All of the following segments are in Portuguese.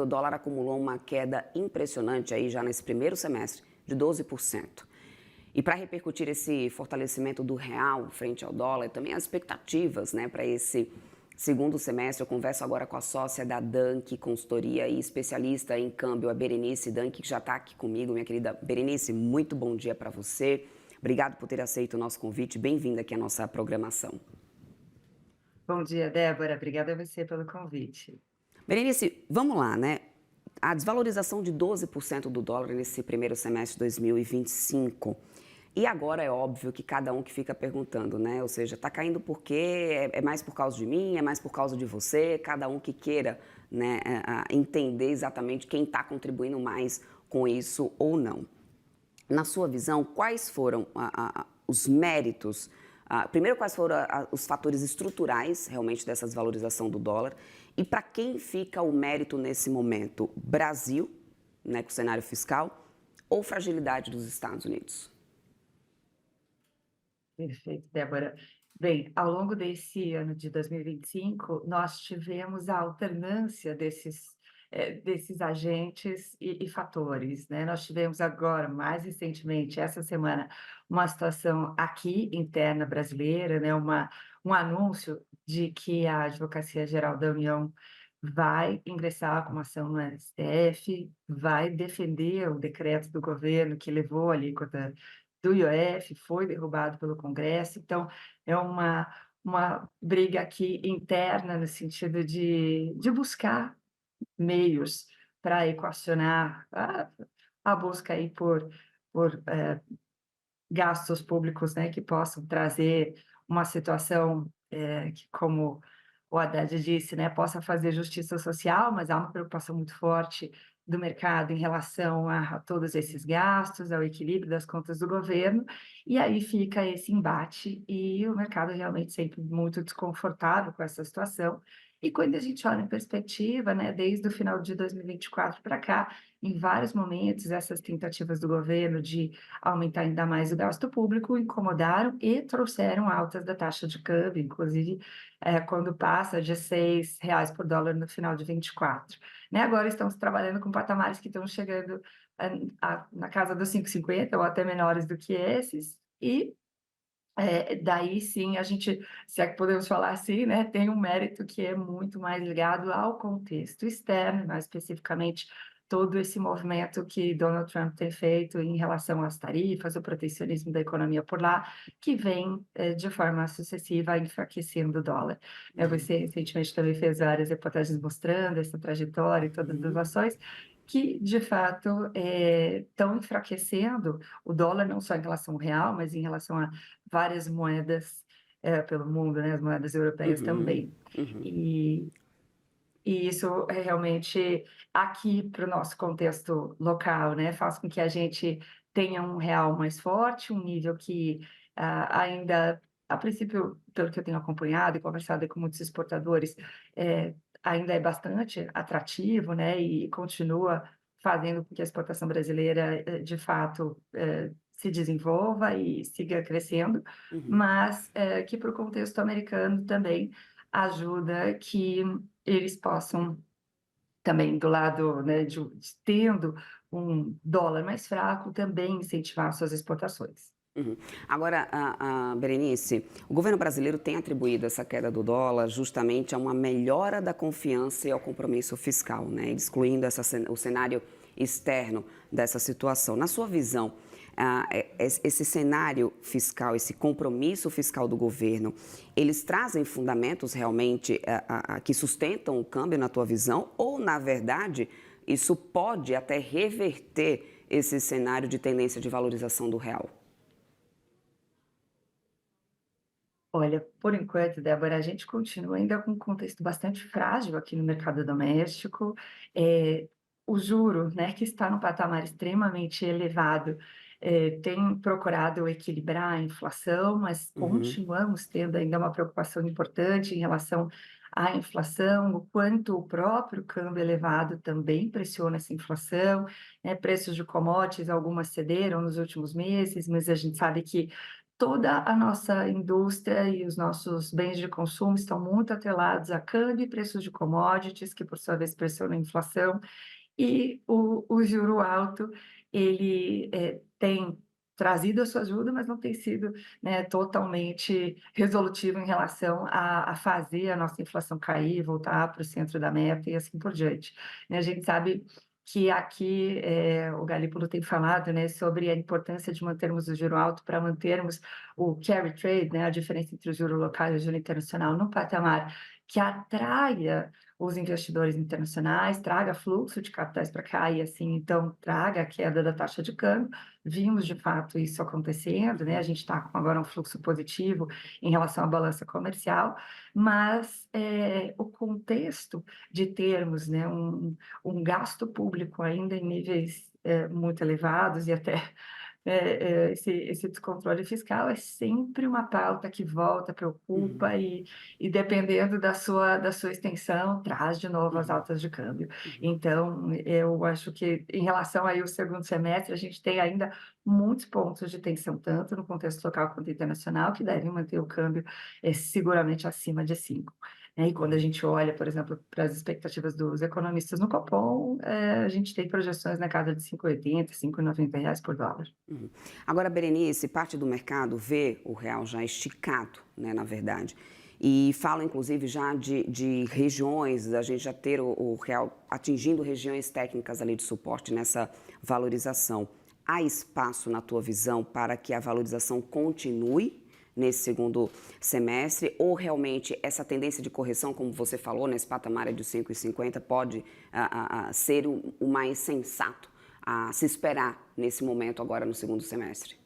O dólar acumulou uma queda impressionante aí já nesse primeiro semestre, de 12%. E para repercutir esse fortalecimento do real frente ao dólar e também as expectativas, né, para esse segundo semestre, eu converso agora com a sócia da Danke Consultoria e especialista em câmbio, a Berenice Danke, que já está aqui comigo. Minha querida Berenice, muito bom dia para você. Obrigado por ter aceito o nosso convite. Bem-vinda aqui à nossa programação. Bom dia, Débora. Obrigada a você pelo convite. Berenice, vamos lá, né? A desvalorização de 12% do dólar nesse primeiro semestre de 2025. E agora é óbvio que cada um que fica perguntando, né? Ou seja, está caindo por quê? É mais por causa de mim? É mais por causa de você? Cada um que queira, né, entender exatamente quem está contribuindo mais com isso ou não. Na sua visão, quais foram os méritos? Primeiro, quais foram os fatores estruturais realmente dessa desvalorização do dólar? E para quem fica o mérito nesse momento? Brasil, né, com o cenário fiscal, ou fragilidade dos Estados Unidos? Perfeito, Débora. Bem, ao longo desse ano de 2025, nós tivemos a alternância desses agentes e fatores, né? Nós tivemos agora, mais recentemente, essa semana, uma situação aqui interna brasileira, né? Um anúncio de que a Advocacia Geral da União vai ingressar com uma ação no STF, vai defender o decreto do governo que levou a alíquota do IOF, foi derrubado pelo Congresso. Então, é uma briga aqui interna no sentido de buscar meios para equacionar a busca aí por gastos públicos, né, que possam trazer uma situação, que, como o Haddad disse, né, possa fazer justiça social, mas há uma preocupação muito forte do mercado em relação a todos esses gastos, ao equilíbrio das contas do governo, e aí fica esse embate, e o mercado realmente sempre muito desconfortável com essa situação. E quando a gente olha em perspectiva, né, desde o final de 2024 para cá, em vários momentos, essas tentativas do governo de aumentar ainda mais o gasto público, incomodaram e trouxeram altas da taxa de câmbio, inclusive quando passa de R$ 6 por dólar no final de 24. Né? Agora estamos trabalhando com patamares que estão chegando na casa dos 5,50 ou até menores do que esses, e daí sim a gente, se é que podemos falar assim, né, tem um mérito que é muito mais ligado ao contexto externo, mais especificamente todo esse movimento que Donald Trump tem feito em relação às tarifas, o protecionismo da economia por lá, que vem de forma sucessiva enfraquecendo o dólar. Você recentemente também fez várias reportagens mostrando essa trajetória e todas as ações que, de fato, estão enfraquecendo o dólar, não só em relação ao real, mas em relação a várias moedas pelo mundo, né, as moedas europeias Uhum, também. uhum. E, e isso é realmente, aqui para o nosso contexto local, né, faz com que a gente tenha um real mais forte, um nível que ainda, a princípio, pelo que eu tenho acompanhado e conversado com muitos exportadores, é, ainda é bastante atrativo, né, e continua fazendo com que a exportação brasileira, de fato, se desenvolva e siga crescendo, Uhum. mas que para o contexto americano também ajuda que eles possam também do lado, né, tendo um dólar mais fraco, também incentivar suas exportações. Uhum. Agora, Berenice, o governo brasileiro tem atribuído essa queda do dólar justamente a uma melhora da confiança e ao compromisso fiscal, né? Excluindo o cenário externo dessa situação. Na sua visão, esse cenário fiscal, esse compromisso fiscal do governo, eles trazem fundamentos realmente que sustentam o câmbio na tua visão? Ou, na verdade, isso pode até reverter esse cenário de tendência de valorização do real? Olha, por enquanto, Débora, a gente continua ainda com um contexto bastante frágil aqui no mercado doméstico. O juro, né, que está num patamar extremamente elevado, tem procurado equilibrar a inflação, mas Uhum. continuamos tendo ainda uma preocupação importante em relação à inflação, o quanto o próprio câmbio elevado também pressiona essa inflação, né? Preços de commodities, algumas cederam nos últimos meses, mas a gente sabe que toda a nossa indústria e os nossos bens de consumo estão muito atrelados a câmbio e preços de commodities, que por sua vez pressionam a inflação, e o juro alto, ele, tem trazido a sua ajuda, mas não tem sido, né, totalmente resolutivo em relação a fazer a nossa inflação cair, voltar para o centro da meta e assim por diante. Né, a gente sabe que aqui, o Galípolo tem falado, né, sobre a importância de mantermos o juro alto para mantermos o carry trade, né, a diferença entre o juro local e o juro internacional, num patamar que atraia os investidores internacionais, traga fluxo de capitais para cá e assim, então traga a queda da taxa de câmbio. Vimos de fato isso acontecendo, né? A gente está com agora um fluxo positivo em relação à balança comercial, mas o contexto de termos, né, um gasto público ainda em níveis muito elevados e até esse descontrole fiscal é sempre uma pauta que volta, Uhum, preocupa e dependendo da sua extensão, traz de novo as uhum, altas de câmbio. uhum. Então, eu acho que em relação aí ao segundo semestre, a gente tem ainda muitos pontos de tensão, tanto no contexto local quanto internacional, que devem manter o câmbio, seguramente acima de 5. Né, e quando a Uhum, gente olha, por exemplo, para as expectativas dos economistas no Copom, a gente tem projeções na casa de 5,80, R$ 5,90 por dólar. uhum. Agora, Berenice, parte do mercado vê o real já esticado, né, na verdade, e fala inclusive já de regiões, a gente já ter o real atingindo regiões técnicas ali de suporte nessa valorização. Há espaço, na tua visão, para que a valorização continue nesse segundo semestre, ou realmente essa tendência de correção, como você falou, nesse patamar de 5,50, pode ser o mais sensato a se esperar nesse momento agora no segundo semestre?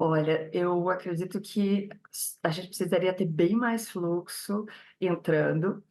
Olha, eu acredito que a gente precisaria ter bem mais fluxo entrando,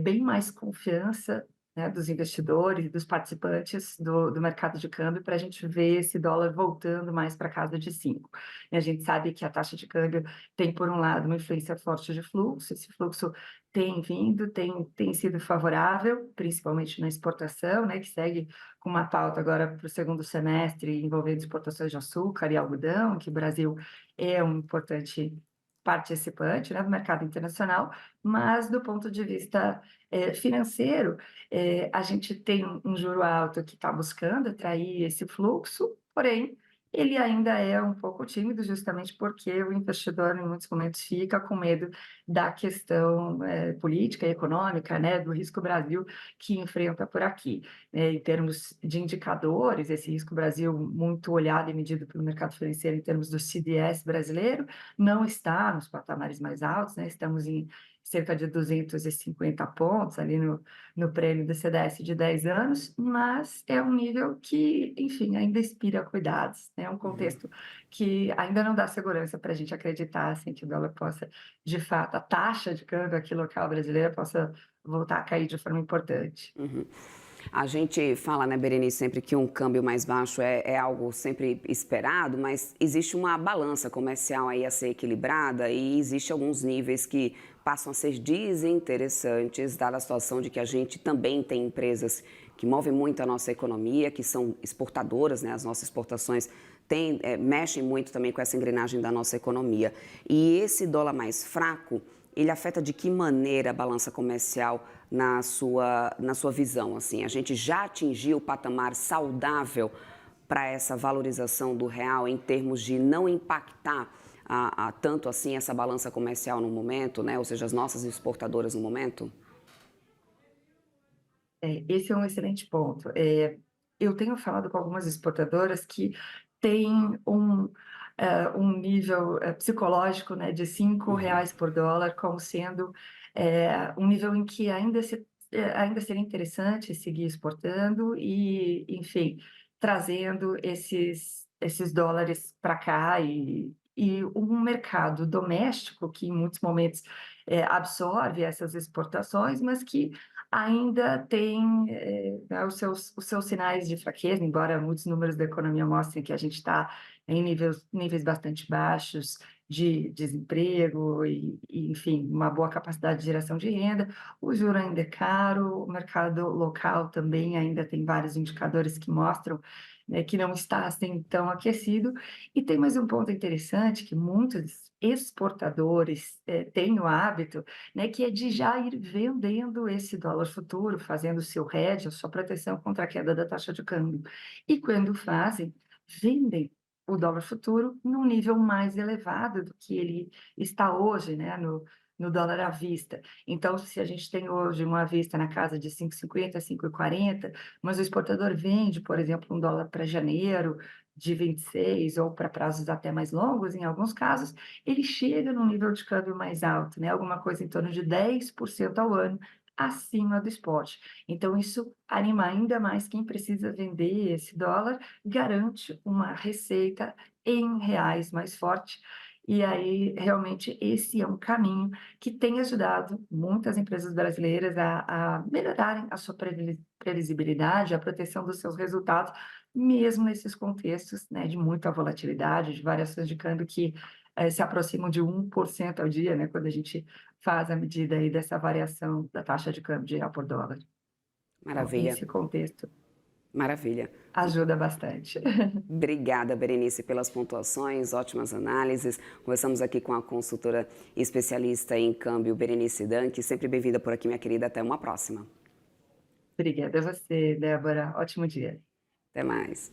bem mais confiança, né, dos investidores, dos participantes do mercado de câmbio, para a gente ver esse dólar voltando mais para casa de 5. E a gente sabe que a taxa de câmbio tem, por um lado, uma influência forte de fluxo, esse fluxo tem vindo, tem sido favorável, principalmente na exportação, né, que segue com uma pauta agora para o segundo semestre envolvendo exportações de açúcar e algodão, que o Brasil é um importante participante, né, do mercado internacional, mas do ponto de vista financeiro, a gente tem um juro alto que está buscando atrair esse fluxo, porém ele ainda é um pouco tímido, justamente porque o investidor, em muitos momentos, fica com medo da questão política e econômica, né, do risco Brasil que enfrenta por aqui. Em termos de indicadores, esse risco Brasil, muito olhado e medido pelo mercado financeiro em termos do CDS brasileiro, não está nos patamares mais altos, né? Estamos em cerca de 250 pontos ali no prêmio do CDS de 10 anos, mas é um nível que, enfim, ainda inspira cuidados, né? É um Uhum, contexto que ainda não dá segurança para a gente acreditar assim, que o dólar possa, de fato, a taxa de câmbio aqui local brasileira possa voltar a cair de forma importante. uhum. A gente fala, né, Berenice, sempre que um câmbio mais baixo é algo sempre esperado, mas existe uma balança comercial aí a ser equilibrada e existe alguns níveis que passam a ser desinteressantes, dada a situação de que a gente também tem empresas que movem muito a nossa economia, que são exportadoras, né, as nossas exportações mexem muito também com essa engrenagem da nossa economia. E esse dólar mais fraco, ele afeta de que maneira a balança comercial na sua visão? Assim, a gente já atingiu o patamar saudável para essa valorização do real em termos de não impactar tanto assim essa balança comercial no momento, né? Ou seja, as nossas exportadoras no momento? Esse é um excelente ponto. Eu tenho falado com algumas exportadoras que têm um nível psicológico, né, de 5 Uhum, reais por dólar como sendo um nível em que ainda seria interessante seguir exportando e, enfim, trazendo esses dólares para cá e um mercado doméstico que em muitos momentos absorve essas exportações, mas que ainda tem, né, os seus sinais de fraqueza, embora muitos números da economia mostrem que a gente está em níveis bastante baixos, de desemprego enfim, uma boa capacidade de geração de renda. O juro ainda é caro, o mercado local também ainda tem vários indicadores que mostram, né, que não está assim tão aquecido. E tem mais um ponto interessante que muitos exportadores têm o hábito, né, que é de já ir vendendo esse dólar futuro, fazendo o seu hedge, a sua proteção contra a queda da taxa de câmbio. E quando fazem, vendem o dólar futuro num nível mais elevado do que ele está hoje, né, no dólar à vista. Então, se a gente tem hoje uma à vista na casa de 5,50, 5,40, mas o exportador vende, por exemplo, um dólar para janeiro de 26 ou para prazos até mais longos, em alguns casos, ele chega num nível de câmbio mais alto, né, alguma coisa em torno de 10% ao ano acima do spot. Então isso anima ainda mais quem precisa vender esse dólar, garante uma receita em reais mais forte. E aí, realmente, esse é um caminho que tem ajudado muitas empresas brasileiras a melhorarem a sua previsibilidade, a proteção dos seus resultados, mesmo nesses contextos, né, de muita volatilidade, de variações de câmbio que se aproximam de 1% ao dia, né, quando a gente faz a medida aí dessa variação da taxa de câmbio de real por dólar. Então, Maravilha, esse contexto maravilha. ajuda bastante. Obrigada, Berenice, pelas pontuações, ótimas análises. Conversamos aqui com a consultora especialista em câmbio, Berenice Danck. Sempre bem-vinda por aqui, minha querida. Até uma próxima. Obrigada a você, Débora. Ótimo dia. Até mais.